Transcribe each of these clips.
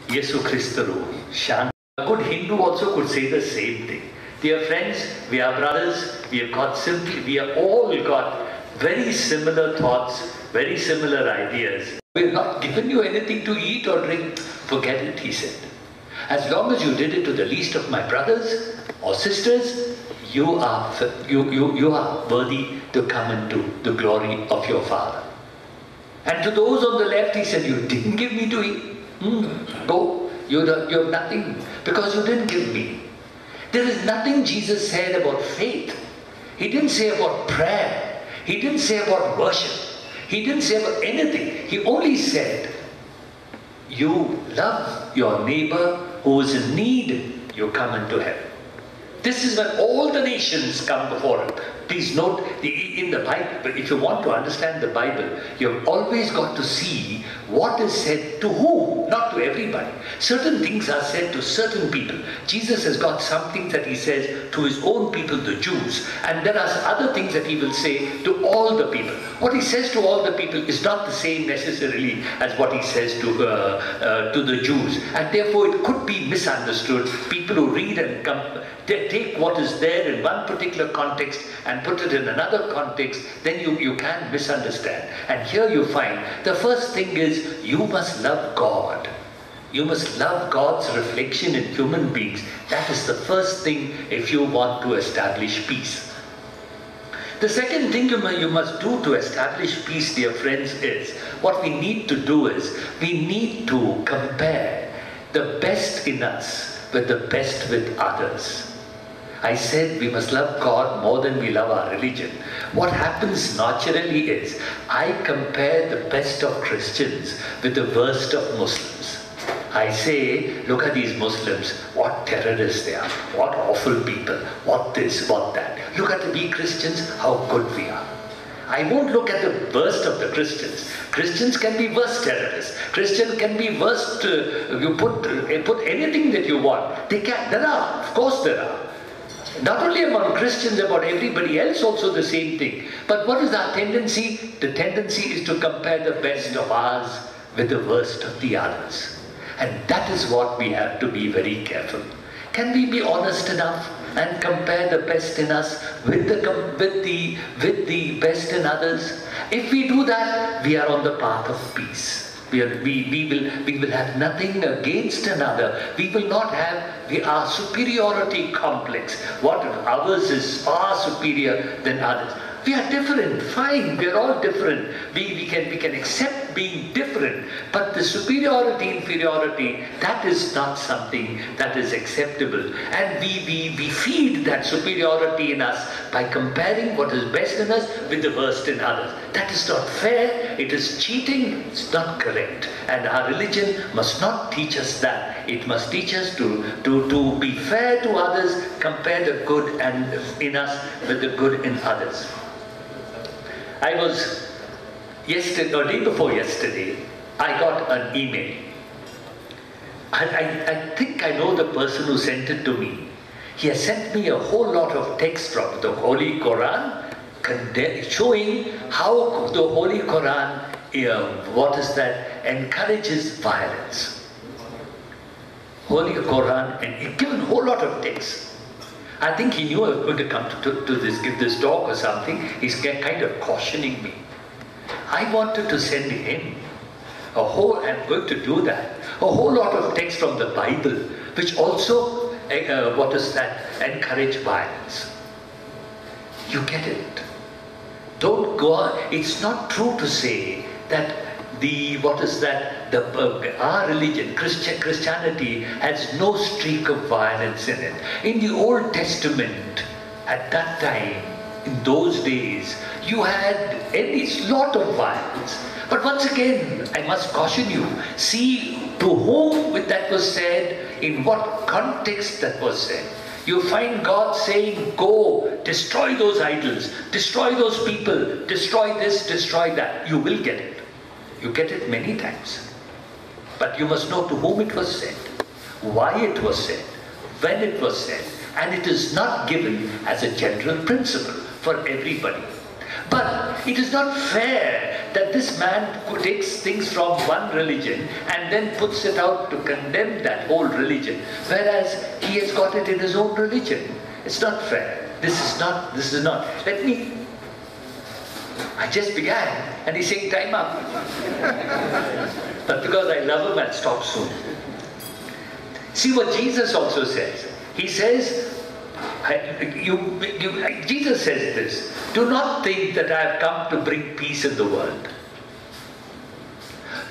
Yesu Christaru, Shanti. A good Hindu also could say the same thing. Dear friends, we are brothers, we have all got very similar thoughts, very similar ideas. We have not given you anything to eat or drink. Forget it, he said. As long as you did it to the least of my brothers or sisters, you are worthy to come into the glory of your Father. And to those on the left, he said, you didn't give me to eat. Go, you have nothing because you didn't give me. There is nothing Jesus said about faith. He didn't say about prayer. He didn't say about worship. He didn't say about anything. He only said, you love your neighbor who is in need, you come into heaven. This is when all the nations come before him. Please note, in the Bible, if you want to understand the Bible, you've always got to see what is said to whom, not to everybody. Certain things are said to certain people. Jesus has got some things that he says to his own people, the Jews, and there are other things that he will say to all the people. What he says to all the people is not the same necessarily as what he says to the Jews, and therefore it could be misunderstood. People who read and take what is there in one particular context and put it in another context, then you can misunderstand. And here you find the first thing is you must love God. You must love God's reflection in human beings. That is the first thing if you want to establish peace. The second thing you must do to establish peace, dear friends, is what we need to do is we need to compare the best in us with the best with others. I said we must love God more than we love our religion. What happens naturally is I compare the best of Christians with the worst of Muslims. I say, look at these Muslims, what terrorists they are, what awful people, what this, what that. Look at we Christians, how good we are. I won't look at the worst of the Christians. Christians can be worse terrorists. Christians can be worst, you put anything that you want. They can, there are, of course there are. Not only among Christians, about everybody else also the same thing. But what is our tendency? The tendency is to compare the best of ours with the worst of the others. And that is what we have to be very careful. Can we be honest enough and compare the best in us with the best in others? If we do that, we are on the path of peace. We will have nothing against another. We will not have our superiority complex. What if ours is far superior than others? We are different, fine, we are all different. We can accept being different, but the superiority, inferiority, that is not something that is acceptable. And we feed that superiority in us by comparing what is best in us with the worst in others. That is not fair, it is cheating, it's not correct. And our religion must not teach us that. It must teach us to be fair to others, compare the good and in us with the good in others. I was yesterday, or day before yesterday, I got an email. I think I know the person who sent it to me. He has sent me a whole lot of text from the Holy Quran showing how the Holy Quran, encourages violence. Holy Quran, and he given a whole lot of text. I think he knew I was going to come to give this talk or something. He's kind of cautioning me. I wanted to send him I'm going to do that, a whole lot of text from the Bible, which also, encourage violence. You get it. Don't go on. It's not true to say that our religion, Christianity, has no streak of violence in it. In the Old Testament, at that time, in those days, you had a lot of violence. But once again, I must caution you, see to whom that was said, in what context that was said. You find God saying, go, destroy those idols, destroy those people, destroy this, destroy that. You will get it. You get it many times. But you must know to whom it was said, why it was said, when it was said. And it is not given as a general principle for everybody. But it is not fair that this man who takes things from one religion and then puts it out to condemn that whole religion, whereas he has got it in his own religion. It's not fair. This is not. I just began and he's saying time up. But because I love him, I'll stop soon. See what Jesus also says. He says, Jesus says this, do not think that I have come to bring peace in the world.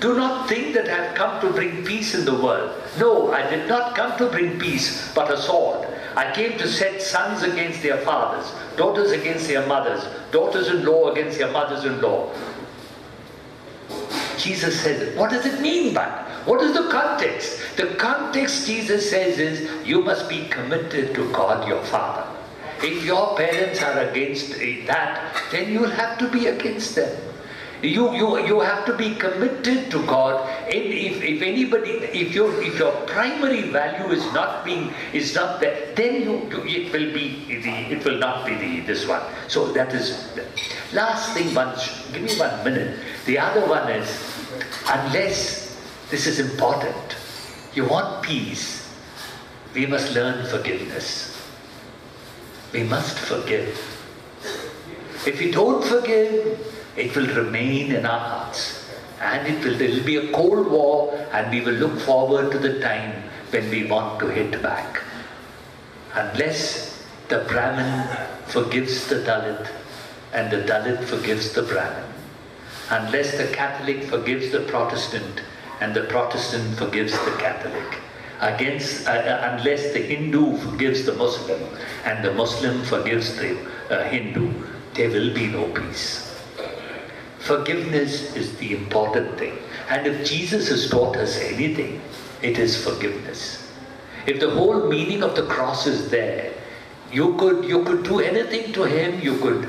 Do not think that I have come to bring peace in the world. No, I did not come to bring peace, but a sword. I came to set sons against their fathers, daughters against their mothers, daughters-in-law against their mothers-in-law. Jesus says, what does it mean by that? What is the context? The context, Jesus says, is you must be committed to God your Father. If your parents are against that, then you will have to be against them. You have to be committed to God. If your primary value is not there, then it will not be this one. So that is the last thing. Give me 1 minute. The other one is, unless this is important, you want peace, we must learn forgiveness. We must forgive. If we don't forgive, it will remain in our hearts, and there will be a cold war, and we will look forward to the time when we want to hit back. Unless the Brahmin forgives the Dalit and the Dalit forgives the Brahmin, unless the Catholic forgives the Protestant and the Protestant forgives the Catholic, unless the Hindu forgives the Muslim and the Muslim forgives the Hindu, there will be no peace. Forgiveness is the important thing. And if Jesus has taught us anything, it is forgiveness. If the whole meaning of the cross is there, you could do anything to him. You could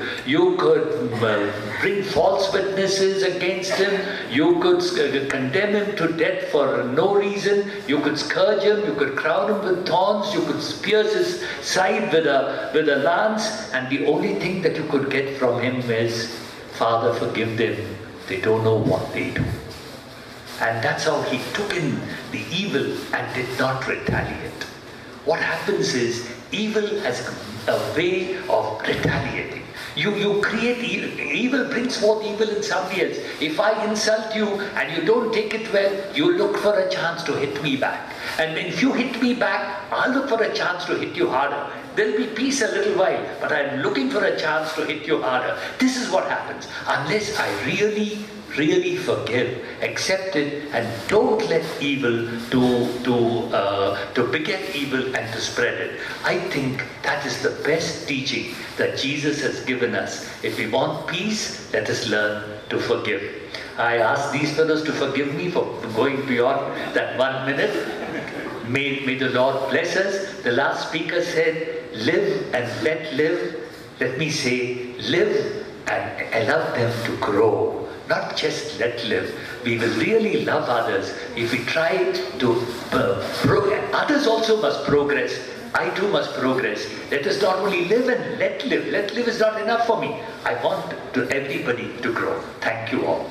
bring false witnesses against him. You could condemn him to death for no reason. You could scourge him. You could crown him with thorns. You could pierce his side with a lance. And the only thing that you could get from him is, Father, forgive them. They don't know what they do. And that's how he took in the evil and did not retaliate. What happens is, evil has a way of retaliating. You create evil. Evil brings forth evil in somebody else. If I insult you and you don't take it well, you look for a chance to hit me back. And if you hit me back, I'll look for a chance to hit you harder. There'll be peace a little while, but I'm looking for a chance to hit you harder. This is what happens. Unless I really forgive, accept it, and don't let evil to beget evil and to spread it. I think that is the best teaching that Jesus has given us. If we want peace, let us learn to forgive. I ask these fellows to forgive me for going beyond that 1 minute. May the Lord bless us. The last speaker said, live and let live. Let me say, live and allow them to grow. Not just let live. We will really love others if we try to others also must progress. I too must progress. Let us not only live and let live. Let live is not enough for me. I want everybody to grow. Thank you all.